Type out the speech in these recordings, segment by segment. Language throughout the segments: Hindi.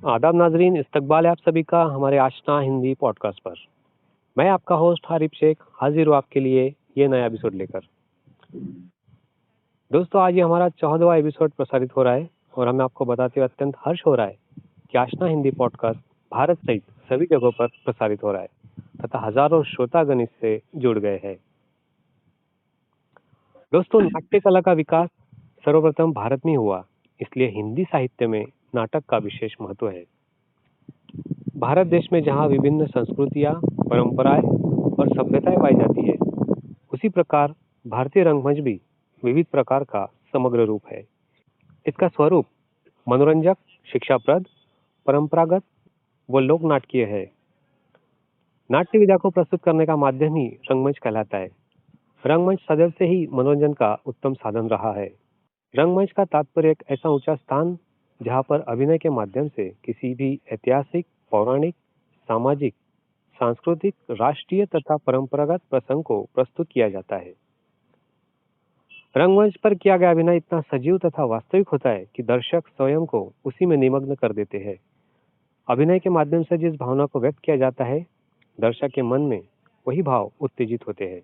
आदाब नाजरीन, इस्तकबाल है आप सभी का हमारे आशना हिंदी पॉडकास्ट पर। मैं आपका होस्ट हारिब शेख हाजिर हूँ आपके लिए ये नया एपिसोड लेकर। दोस्तों, आज ये हमारा 14वां एपिसोड प्रसारित हो रहा है और हमें आपको बताते हुए अत्यंत हर्ष हो रहा है कि आशना हिंदी पॉडकास्ट भारत सहित सभी जगहों पर प्रसारित हो रहा है तथा हजारों श्रोतागण इससे जुड़ गए हैं। दोस्तों, नाट्य कला का विकास सर्वप्रथम भारत में हुआ, इसलिए हिंदी साहित्य में नाटक का विशेष महत्व है। भारत देश में जहाँ विभिन्न संस्कृतियाँ, परंपराएं और सभ्यताएं पाई जाती है, उसी प्रकार भारतीय रंगमंच भी विविध प्रकार का समग्र रूप है। इसका स्वरूप मनोरंजक, शिक्षाप्रद, परंपरागत व लोक नाटकीय है। नाट्य विधा को प्रस्तुत करने का माध्यम ही रंगमंच कहलाता है। रंगमंच सदैव से ही मनोरंजन का उत्तम साधन रहा है। रंगमंच का तात्पर्य एक ऐसा ऊंचा स्थान जहाँ पर अभिनय के माध्यम से किसी भी ऐतिहासिक, पौराणिक, सामाजिक, सांस्कृतिक, राष्ट्रीय तथा परंपरागत प्रसंग को प्रस्तुत किया जाता है। रंगमंच पर किया गया अभिनय इतना सजीव तथा वास्तविक होता है कि दर्शक स्वयं को उसी में निमग्न कर देते हैं। अभिनय के माध्यम से जिस भावना को व्यक्त किया जाता है, दर्शक के मन में वही भाव उत्तेजित होते हैं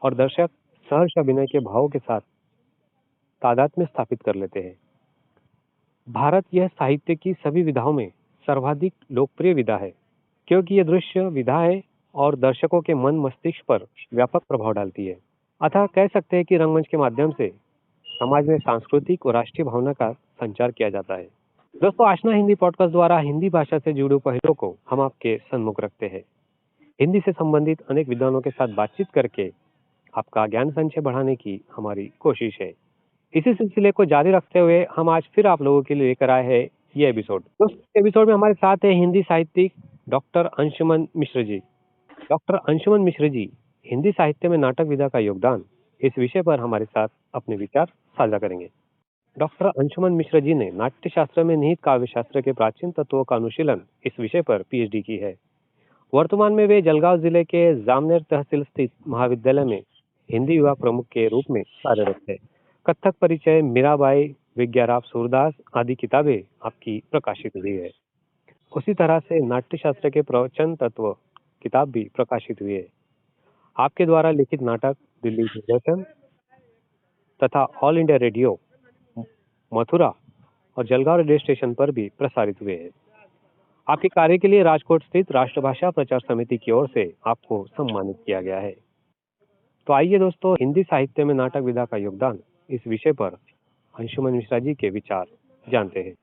और दर्शक सहर्ष अभिनय के भावों के साथ तादात्म्य स्थापित कर लेते हैं। भारत यह साहित्य की सभी विधाओं में सर्वाधिक लोकप्रिय विधा है, क्योंकि यह दृश्य विधा है और दर्शकों के मन मस्तिष्क पर व्यापक प्रभाव डालती है। अतः कह सकते हैं कि रंगमंच के माध्यम से समाज में सांस्कृतिक और राष्ट्रीय भावना का संचार किया जाता है। दोस्तों, आशना हिंदी पॉडकास्ट द्वारा हिंदी भाषा से जुड़े पहलुओं को हम आपके सम्मुख रखते हैं। हिंदी से संबंधित अनेक विद्वानों के साथ बातचीत करके आपका ज्ञान संचय बढ़ाने की हमारी कोशिश है। इसी सिलसिले को जारी रखते हुए हम आज फिर आप लोगों के लिए लेकर आए हैं ये एपिसोड। दोस्तों, एपिसोड में हमारे साथ है हिंदी साहित्यिक डॉक्टर अंशुमन मिश्र जी। डॉक्टर अंशुमन मिश्र जी हिंदी साहित्य में नाटक विधा का योगदान, इस विषय पर हमारे साथ अपने विचार साझा करेंगे। डॉक्टर अंशुमन मिश्र जी ने नाट्य शास्त्र में निहित काव्य शास्त्र के प्राचीन तत्वों का अनुशीलन इस विषय पर पीएचडी की है। वर्तमान में वे जलगांव जिले के जामनेर तहसील स्थित महाविद्यालय में हिंदी विभाग प्रमुख के रूप में कार्यरत है। कथक परिचय, मीराबाई, विज्ञाराव सूरदास आदि किताबें आपकी प्रकाशित हुई है। उसी तरह से नाट्य शास्त्र के प्रवचन तत्व किताब भी प्रकाशित हुई है। आपके द्वारा लिखित नाटक दिल्ली दूरदर्शन तथा ऑल इंडिया रेडियो, मथुरा और जलगांव रेडियो स्टेशन पर भी प्रसारित हुए हैं। आपके कार्य के लिए राजकोट स्थित राष्ट्रभाषा प्रचार समिति की ओर से आपको सम्मानित किया गया है। तो आइए दोस्तों, हिंदी साहित्य में नाटक विधा का योगदान इस विषय पर अंशुमन मिश्रा जी के विचार जानते हैं।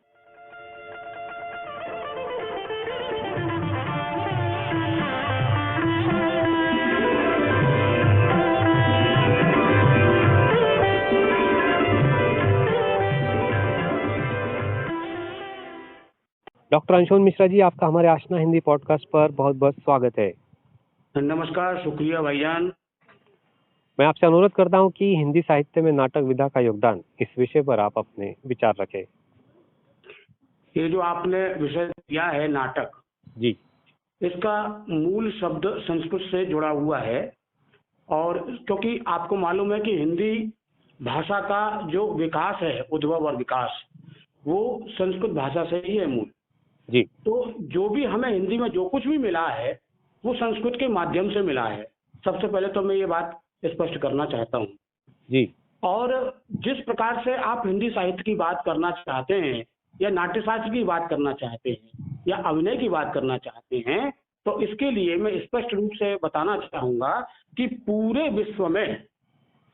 डॉक्टर अंशुमन मिश्रा जी, आपका हमारे आशना हिंदी पॉडकास्ट पर बहुत बहुत स्वागत है। नमस्कार, शुक्रिया भाईजान। मैं आपसे अनुरोध करता हूं कि हिंदी साहित्य में नाटक विधा का योगदान इस विषय पर आप अपने विचार रखें। ये जो आपने विषय दिया है नाटक जी, इसका मूल शब्द संस्कृत से जुड़ा हुआ है और क्योंकि आपको मालूम है कि हिंदी भाषा का जो विकास है, उद्भव और विकास, वो संस्कृत भाषा से ही है मूल। जी, तो जो भी हमें हिंदी में जो कुछ भी मिला है वो संस्कृत के माध्यम से मिला है। सबसे पहले तो मैं ये बात स्पष्ट करना चाहता हूँ। जी, और जिस प्रकार से आप हिंदी साहित्य की बात करना चाहते हैं या नाट्य शास्त्र की बात करना चाहते हैं या अभिनय की बात करना चाहते हैं, तो इसके लिए मैं स्पष्ट रूप से बताना चाहूंगा कि पूरे विश्व में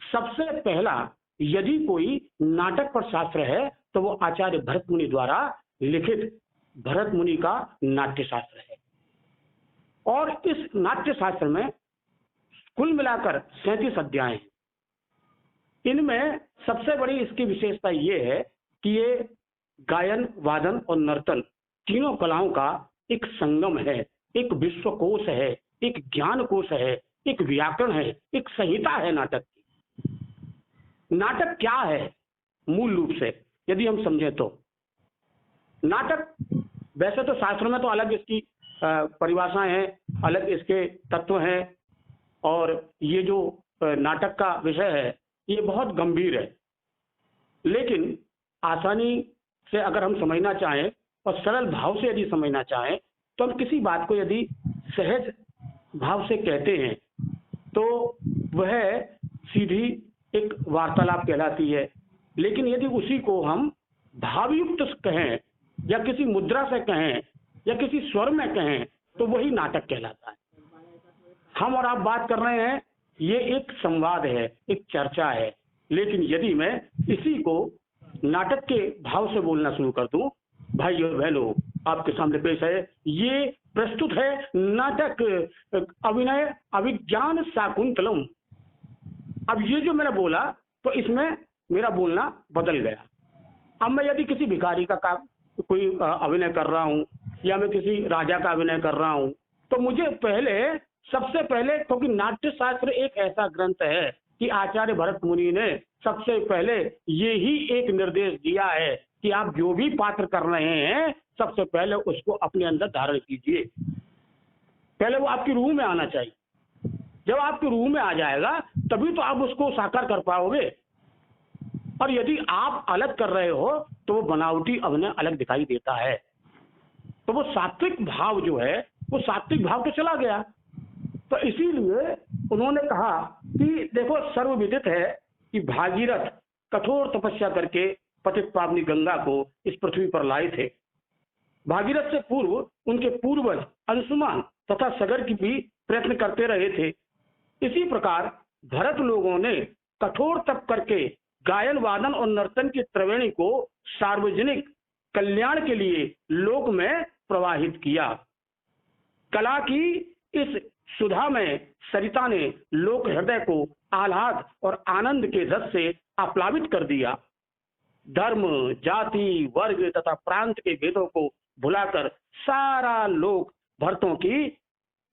सबसे पहला यदि कोई नाटक पर शास्त्र है तो वो आचार्य भरत मुनि द्वारा लिखित भरत मुनि का नाट्य शास्त्र है। और इस नाट्य शास्त्र में कुल मिलाकर 37 अध्याय हैं। इनमें सबसे बड़ी इसकी विशेषता ये है कि ये गायन, वादन और नर्तन तीनों कलाओं का एक संगम है, एक विश्वकोश है, एक ज्ञान कोश है, एक व्याकरण है, एक संहिता है नाटक की। नाटक क्या है मूल रूप से यदि हम समझें तो नाटक, वैसे तो शास्त्रों में तो अलग इसकी परिभाषाएं हैं, अलग इसके तत्व हैं और ये जो नाटक का विषय है ये बहुत गंभीर है, लेकिन आसानी से अगर हम समझना चाहें और सरल भाव से यदि समझना चाहें तो हम किसी बात को यदि सहज भाव से कहते हैं तो वह सीधी एक वार्तालाप कहलाती है। लेकिन यदि उसी को हम भावयुक्त कहें या किसी मुद्रा से कहें या किसी स्वर में कहें तो वही नाटक कहलाता है। हम और आप बात कर रहे हैं, ये एक संवाद है, एक चर्चा है। लेकिन यदि मैं इसी को नाटक के भाव से बोलना शुरू कर दूं, भाई और बहनों, आपके सामने पेश है, ये प्रस्तुत है नाटक अभिनय अभिज्ञान शाकुंतलम। अब ये जो मैंने बोला तो इसमें मेरा बोलना बदल गया। अब मैं यदि किसी भिखारी का कोई अभिनय कर रहा हूं या मैं किसी राजा का अभिनय कर रहा हूं तो मुझे सबसे पहले क्योंकि नाट्य शास्त्र एक ऐसा ग्रंथ है कि आचार्य भरत मुनि ने सबसे पहले ये ही एक निर्देश दिया है कि आप जो भी पात्र कर रहे हैं सबसे पहले उसको अपने अंदर धारण कीजिए। पहले वो आपकी रूह में आना चाहिए। जब आपकी रूह में आ जाएगा तभी तो आप उसको साकार कर पाओगे। और यदि आप अलग कर रहे हो तो वो बनावटी अभिनय अलग दिखाई देता है। तो वो सात्विक भाव जो है वो सात्विक भाव तो चला गया। तो इसीलिए उन्होंने कहा कि देखो, सर्वविदित है कि भागीरथ कठोर तपस्या करके पतित पावनी गंगा को इस पृथ्वी पर लाए थे। भागीरथ से पूर्व उनके पूर्वज अंशुमान तथा सगर की भी प्रयत्न करते रहे थे। इसी प्रकार भरत लोगों ने कठोर तप करके गायन वादन और नर्तन की त्रिवेणी को सार्वजनिक कल्याण के लिए लोक में प्रवाहित किया। कला की इस सुधा में सरिता ने लोक हृदय को आह्लाद और आनंद के रस से आप्लावित कर दिया। धर्म, जाति, वर्ग तथा प्रांत के भेदों को भुलाकर सारा लोक भरतों की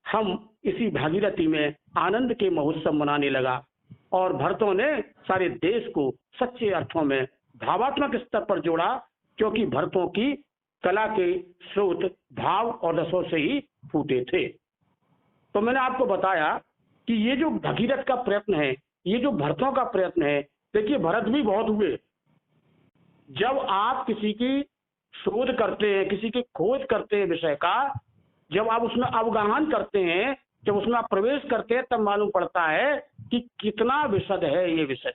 हम इसी भागीरथी में आनंद के महोत्सव मनाने लगा। और भरतों ने सारे देश को सच्चे अर्थों में भावात्मक स्तर पर जोड़ा, क्योंकि भरतों की कला के स्रोत भाव और रसों से ही फूटे थे। तो मैंने आपको बताया कि ये जो भगीरथ का प्रयत्न है, ये जो भरतों का प्रयत्न है, देखिए भरत भी बहुत हुए। जब आप किसी की शोध करते हैं, किसी की खोज करते हैं विषय का, जब आप उसमें अवगाहन करते हैं, जब उसमें आप प्रवेश करते हैं, तब मालूम पड़ता है कि कितना विशद है ये विषय।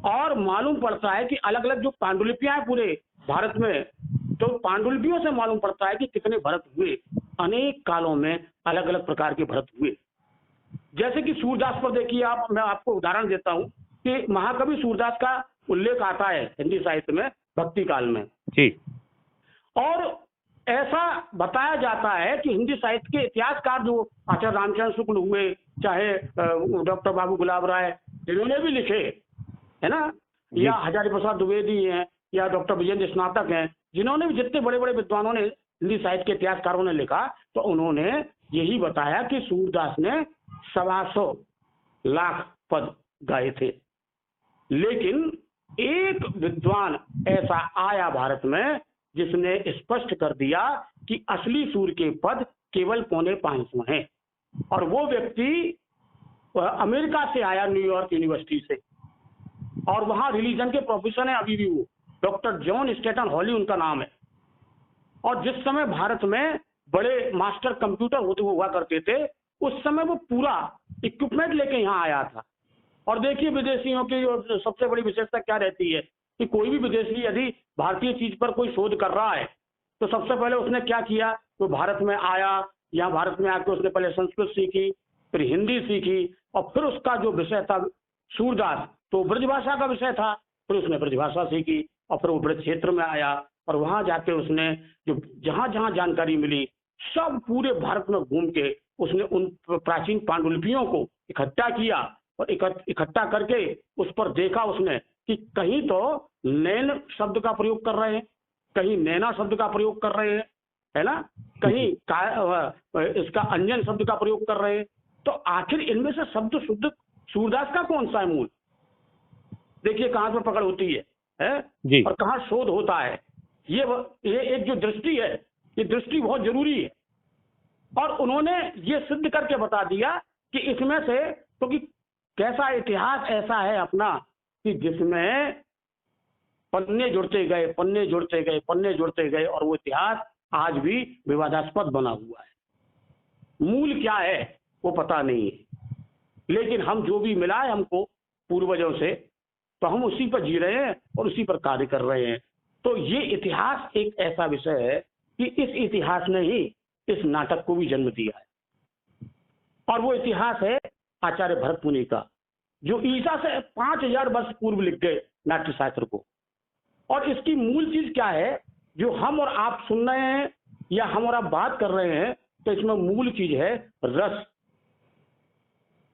और मालूम पड़ता है कि अलग अलग जो पांडुलिपियां हैं पूरे भारत में, तो पांडुलिपियों से मालूम पड़ता है कि कितने भरत हुए। अनेक कालों में अलग अलग प्रकार के भरत हुए। जैसे कि सूरदास पर देखिए आप, मैं आपको उदाहरण देता हूं कि महाकवि सूरदास का उल्लेख आता है हिंदी साहित्य में भक्ति काल में जी। और ऐसा बताया जाता है कि हिंदी साहित्य के इतिहासकार जो आचार्य रामचंद्र शुक्ल हुए, चाहे डॉक्टर बाबू गुलाब राय, जिन्होंने भी लिखे है ना, या हजारी प्रसाद द्विवेदी हैं, या डॉक्टर विजेंद्र स्नातक हैं, जिन्होंने भी, जितने बड़े बड़े विद्वानों ने हिंदी साहित्य के इतिहासकारों ने लिखा, तो उन्होंने यही बताया कि सूरदास ने 125 लाख पद गाए थे। लेकिन एक विद्वान ऐसा आया भारत में जिसने स्पष्ट कर दिया कि असली सूर के पद केवल 450 हैं। और वो व्यक्ति अमेरिका से आया, न्यूयॉर्क यूनिवर्सिटी से, और वहां रिलीजन के प्रोफेसर हैं अभी भी वो, डॉक्टर जॉन स्टेटन हॉली उनका नाम है। और जिस समय भारत में बड़े मास्टर कंप्यूटर होते हुआ करते थे, उस समय वो पूरा इक्विपमेंट लेके यहाँ आया था। और देखिए विदेशियों की सबसे बड़ी विशेषता क्या रहती है कि कोई भी विदेशी यदि भारतीय चीज पर कोई शोध कर रहा है तो सबसे पहले उसने क्या किया, तो भारत में आया, यहाँ भारत में आकर उसने पहले संस्कृत सीखी, फिर हिंदी सीखी, और फिर उसका जो विषय था सूरदास, तो ब्रजभाषा का विषय था, फिर उसने ब्रजभाषा सीखी और फिर वो ब्रज क्षेत्र में आया और वहां जाके उसने जो जहां जहां जानकारी मिली सब पूरे भारत में घूम के उसने उन प्राचीन पांडुलिपियों को इकट्ठा किया और इकट्ठा करके उस पर देखा उसने कि कहीं तो नैन शब्द का प्रयोग कर रहे हैं, कहीं नैना शब्द का प्रयोग कर रहे हैं, है ना, कहीं इसका अंजन शब्द का प्रयोग कर रहे हैं। तो आखिर इनमें से शब्द शुद्ध सूरदास का कौन सा है मूल? देखिए कहां पर पकड़ होती है जी। और कहां शोध होता है। ये एक जो दृष्टि है, ये दृष्टि बहुत जरूरी है। और उन्होंने ये सिद्ध करके बता दिया कि इसमें से, क्योंकि कैसा इतिहास ऐसा है अपना कि जिसमें पन्ने जुड़ते गए, पन्ने जुड़ते गए, पन्ने जुड़ते गए, और वो इतिहास आज भी विवादास्पद बना हुआ है। मूल क्या है वो पता नहीं है, लेकिन हम जो भी मिला है हमको पूर्वजों से, तो हम उसी पर जी रहे हैं और उसी पर कार्य कर रहे हैं। तो ये इतिहास एक ऐसा विषय है कि इस इतिहास ने ही इस नाटक को भी जन्म दिया है, और वो इतिहास है आचार्य भरत मुनि का, जो ईसा से 5000 वर्ष पूर्व लिख गए नाट्य शास्त्र को। और इसकी मूल चीज क्या है जो हम और आप सुन रहे हैं या हम और आप बात कर रहे हैं, तो इसमें मूल चीज है रस।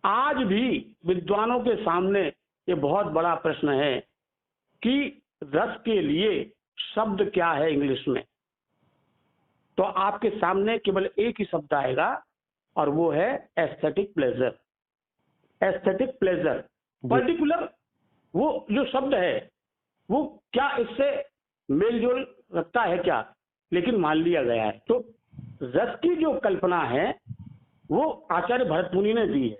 आज भी विद्वानों के सामने ये बहुत बड़ा प्रश्न है कि रस के लिए शब्द क्या है इंग्लिश में। तो आपके सामने केवल एक ही शब्द आएगा, और वो है aesthetic pleasure. Aesthetic pleasure particular वो जो शब्द है वो क्या इससे मेलजोल रखता है क्या, लेकिन मान लिया गया है। तो रस की जो कल्पना है वो आचार्य भरत मुनि ने दी है,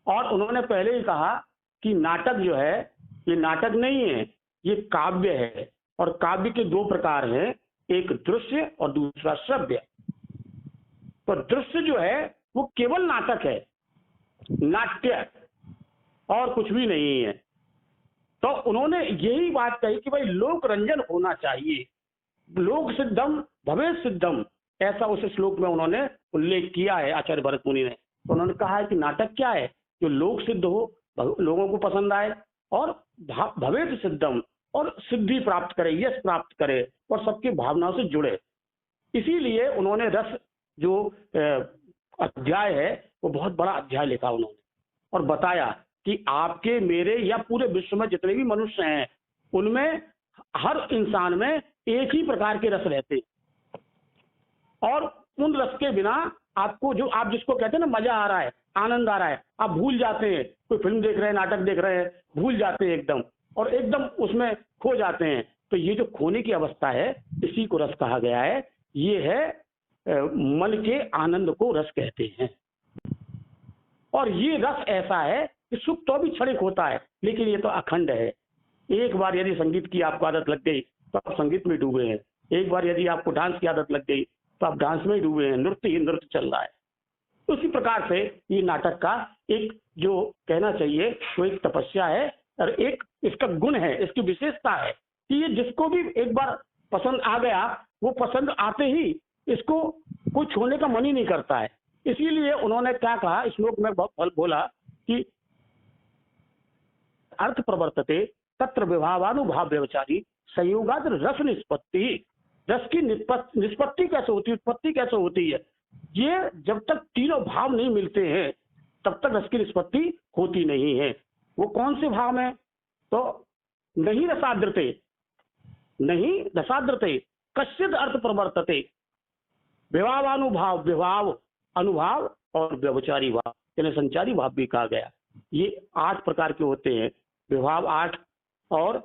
और उन्होंने पहले ही कहा कि नाटक जो है ये नाटक नहीं है, ये काव्य है। और काव्य के दो प्रकार हैं, एक दृश्य और दूसरा श्रव्य। तो दृश्य जो है वो केवल नाटक है, नाट्य और कुछ भी नहीं है। तो उन्होंने यही बात कही कि भाई लोक रंजन होना चाहिए, लोक सिद्धम भवेत सिद्धम, ऐसा उस श्लोक में उन्होंने उल्लेख किया है आचार्य भरत मुनि ने। तो उन्होंने कहा है कि नाटक क्या है, जो लोक सिद्ध हो, लोगों को पसंद आए, और भवेत सिद्धम, और सिद्धि प्राप्त करे, यश प्राप्त करे, और सबकी भावनाओं से जुड़े। इसीलिए उन्होंने रस जो अध्याय है वो बहुत बड़ा अध्याय लिखा उन्होंने, और बताया कि आपके मेरे या पूरे विश्व में जितने भी मनुष्य हैं उनमें हर इंसान में एक ही प्रकार के रस रहते हैं, और उन रस के बिना आपको जो आप जिसको कहते हैं ना मजा आ रहा है, आनंद आ रहा है, आप भूल जाते हैं। कोई फिल्म देख रहे हैं, नाटक देख रहे हैं, भूल जाते हैं एकदम, और एकदम उसमें खो जाते हैं। तो ये जो खोने की अवस्था है इसी को रस कहा गया है। ये है मन के आनंद को रस कहते हैं। और ये रस ऐसा है कि सुख तो भी क्षणिक होता है, लेकिन ये तो अखंड है। एक बार यदि संगीत की आपको आदत लग गई तो आप संगीत में डूबे हैं, एक बार यदि आपको डांस की आदत लग गई तो आप डांस में ही डूबे हैं, नृत्य ही नृत्य चल रहा है। उसी प्रकार से ये नाटक का एक जो कहना चाहिए वो एक तपस्या है, और एक इसका गुण है, इसकी विशेषता है कि ये जिसको भी एक बार पसंद आ गया वो पसंद आते ही इसको कोई छोड़ने का मन ही नहीं करता है। इसीलिए उन्होंने क्या कहा, श्लोक में बोला कि अर्थ प्रवर्तते तत्र विभावानुभाव व्यवचारी संयोगाद रस निष्पत्ति। रस की निष्पत्ति कैसे होती है, उत्पत्ति कैसे होती है? ये जब तक तीनों भाव नहीं मिलते हैं तब तक रस की निष्पत्ति होती नहीं है। वो कौन से भाव में? तो नहीं रसाद्रते, नहीं रसाद्रते कश्चिद अर्थ प्रवर्तते, विभावानुभाव, विभाव अनुभाव और व्यवचारी भाव, यानी संचारी भाव भी कहा गया। ये 8 प्रकार के होते हैं, विभाव 8 और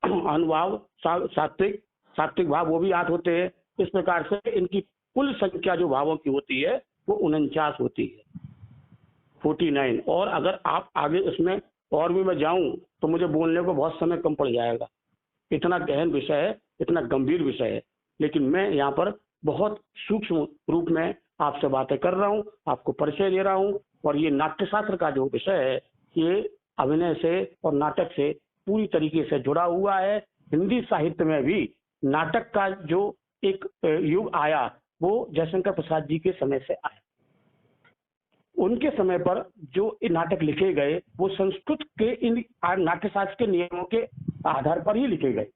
अनुभाव सात्विक भाव वो भी 8 होते हैं। इस प्रकार से इनकी कुल संख्या जो भावों की होती है वो 49 होती है, 49। और अगर आप आगे इसमें और भी मैं जाऊं तो मुझे बोलने को बहुत समय कम पड़ जाएगा, इतना गहन विषय है, इतना गंभीर विषय है। लेकिन मैं यहाँ पर बहुत सूक्ष्म रूप में आपसे बातें कर रहा हूँ, आपको परिचय दे रहा हूँ। और ये नाट्यशास्त्र का जो विषय है ये अभिनय से और नाटक से पूरी तरीके से जुड़ा हुआ है। हिंदी साहित्य में भी नाटक का जो एक युग आया वो जयशंकर प्रसाद जी के समय से आया। उनके समय पर जो नाटक लिखे गए वो संस्कृत के इन नाट्यशास्त्र के नियमों के आधार पर ही लिखे गए,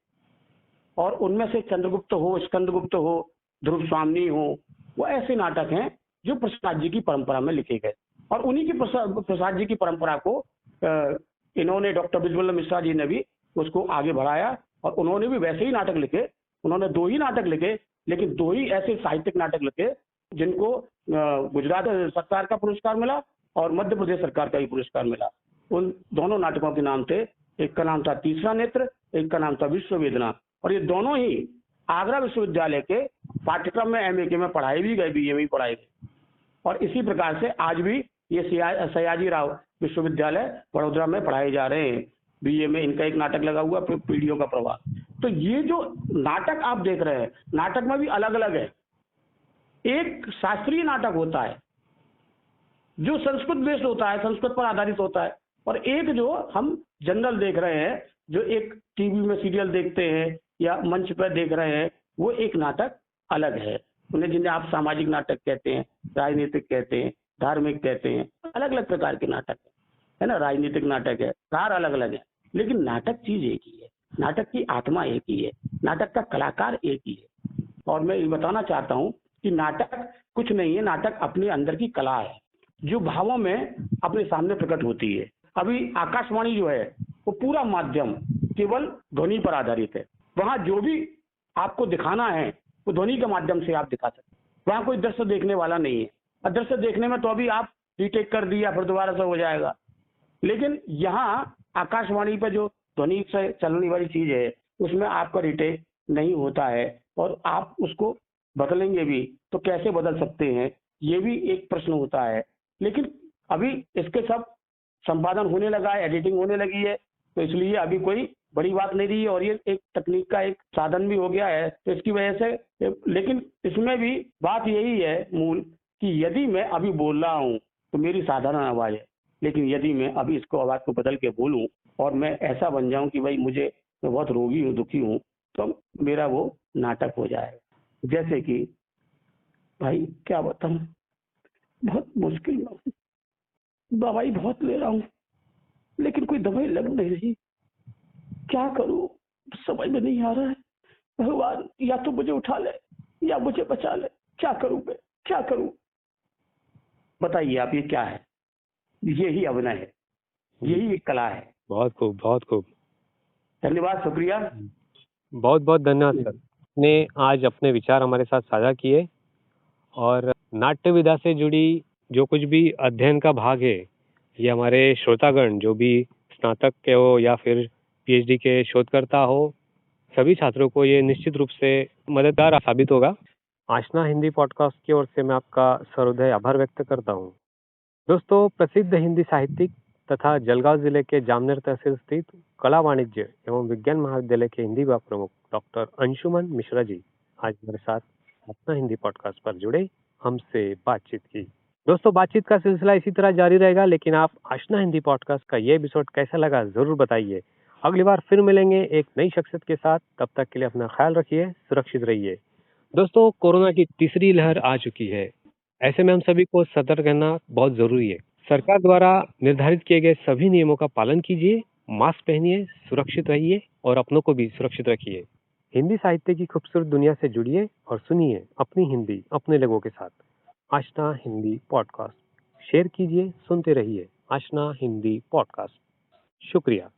और उनमें से चंद्रगुप्त हो, स्कंदगुप्त हो, ध्रुव स्वामिनी हो, वो ऐसे नाटक हैं जो प्रसाद जी की परंपरा में लिखे गए। और उन्हीं की प्रसाद जी की परंपरा को इन्होंने डॉक्टर बिजवल्लभ मिश्रा जी ने भी उसको आगे बढ़ाया, और उन्होंने भी वैसे ही नाटक लिखे। उन्होंने 2 ही नाटक लिखे, लेकिन 2 ही ऐसे साहित्यिक नाटक लिखे जिनको गुजरात सरकार का पुरस्कार मिला और मध्य प्रदेश सरकार का ही पुरस्कार मिला। उन दोनों नाटकों के नाम थे, एक का नाम था तीसरा नेत्र, एक का नाम था विश्व वेदना। और ये दोनों ही आगरा विश्वविद्यालय के पाठ्यक्रम में MA में पढ़ाई भी गए, BA में भी पढ़ाई गई। और इसी प्रकार से आज भी ये सयाजी राव विश्वविद्यालय बड़ोदरा में पढ़ाए जा रहे हैं। BA में इनका एक नाटक लगा हुआ पीढ़ियों का प्रवाह। तो ये जो नाटक आप देख रहे हैं, नाटक में भी अलग अलग है। एक शास्त्रीय नाटक होता है जो संस्कृत बेस्ड होता है, संस्कृत पर आधारित होता है, और एक जो हम जनरल देख रहे हैं, जो एक टीवी में सीरियल देखते हैं या मंच पर देख रहे हैं, वो एक नाटक अलग है। उन्हें जिन्हें आप सामाजिक नाटक कहते हैं, राजनीतिक कहते हैं, धार्मिक कहते हैं, अलग अलग प्रकार के नाटक है ना। राजनीतिक नाटक है, प्रकार अलग अलग है, लेकिन नाटक चीज एक ही है, नाटक की आत्मा एक ही है, नाटक का कलाकार एक ही है। और मैं ये बताना चाहता हूँ कि नाटक कुछ नहीं है, नाटक अपने अंदर की कला है जो भावों में अपने सामने प्रकट होती है। अभी आकाशवाणी जो है वो पूरा माध्यम केवल ध्वनि पर आधारित है। वहां जो भी आपको दिखाना है वो ध्वनि के माध्यम से आप दिखा सकते। वहां कोई दृश्य देखने वाला नहीं है, और दृश्य देखने में तो अभी आप रीटेक कर दिया फिर दोबारा से हो जाएगा। लेकिन यहाँ आकाशवाणी पर जो ध्वनि से चलने वाली चीज है उसमें आपका रीटेक नहीं होता है, और आप उसको बदलेंगे भी तो कैसे बदल सकते हैं, ये भी एक प्रश्न होता है। लेकिन अभी इसके सब संपादन होने लगा है, एडिटिंग होने लगी है, तो इसलिए अभी कोई बड़ी बात नहीं रही है, और ये एक तकनीक का एक साधन भी हो गया है, तो इसकी वजह से। लेकिन इसमें भी बात यही है मूल कि यदि मैं अभी बोल रहा हूँ तो मेरी साधारण आवाज है, लेकिन यदि मैं अभी इसको आवाज को बदल के बोलूं और मैं ऐसा बन जाऊं कि भाई मैं बहुत रोगी हूँ, दुखी हूँ, तो मेरा वो नाटक हो जाएगा। जैसे कि भाई क्या बताऊं, बहुत मुश्किल में हूं, दवाई बहुत ले रहा हूँ लेकिन कोई दवाई लग नहीं रही, क्या करूं समझ में नहीं आ रहा है। भगवान या तो मुझे उठा ले या मुझे बचा ले, क्या करूं मैं, क्या करूं। बताइए आप, ये क्या है? यही अभिनय है, यही एक कला है। बहुत खूब, बहुत खूब। धन्यवाद, शुक्रिया। बहुत बहुत धन्यवाद सर, ने आज अपने विचार हमारे साथ साझा किए, और नाट्य विधा से जुड़ी जो कुछ भी अध्ययन का भाग है, ये हमारे श्रोतागण जो भी स्नातक के हो या फिर पीएचडी के शोधकर्ता हो, सभी छात्रों को ये निश्चित रूप से मददगार साबित होगा। आशना हिंदी पॉडकास्ट की ओर से मैं आपका सहृदय आभार व्यक्त करता हूँ। दोस्तों, प्रसिद्ध हिंदी साहित्यिक तथा जलगांव जिले के जामनेर तहसील स्थित कला वाणिज्य एवं विज्ञान महाविद्यालय के हिंदी विभाग प्रमुख डॉक्टर अंशुमन मिश्रा जी आज मेरे साथ अपना हिंदी पॉडकास्ट पर जुड़े, हमसे बातचीत की। दोस्तों, बातचीत का सिलसिला इसी तरह जारी रहेगा, लेकिन आप आशना हिंदी पॉडकास्ट का ये एपिसोड कैसा लगा जरूर बताइए। अगली बार फिर मिलेंगे एक नई शख्सियत के साथ, तब तक के लिए अपना ख्याल रखिए, सुरक्षित रहिए। दोस्तों, कोरोना की तीसरी लहर आ चुकी है, ऐसे में हम सभी को सतर्क रहना बहुत जरूरी है। सरकार द्वारा निर्धारित किए गए सभी नियमों का पालन कीजिए, मास्क पहनिए, सुरक्षित रहिए और अपनों को भी सुरक्षित रखिए। हिंदी साहित्य की खूबसूरत दुनिया से जुड़िए और सुनिए अपनी हिंदी अपने लोगों के साथ। आशना हिंदी पॉडकास्ट शेयर कीजिए, सुनते रहिए। आशना हिंदी पॉडकास्ट। शुक्रिया।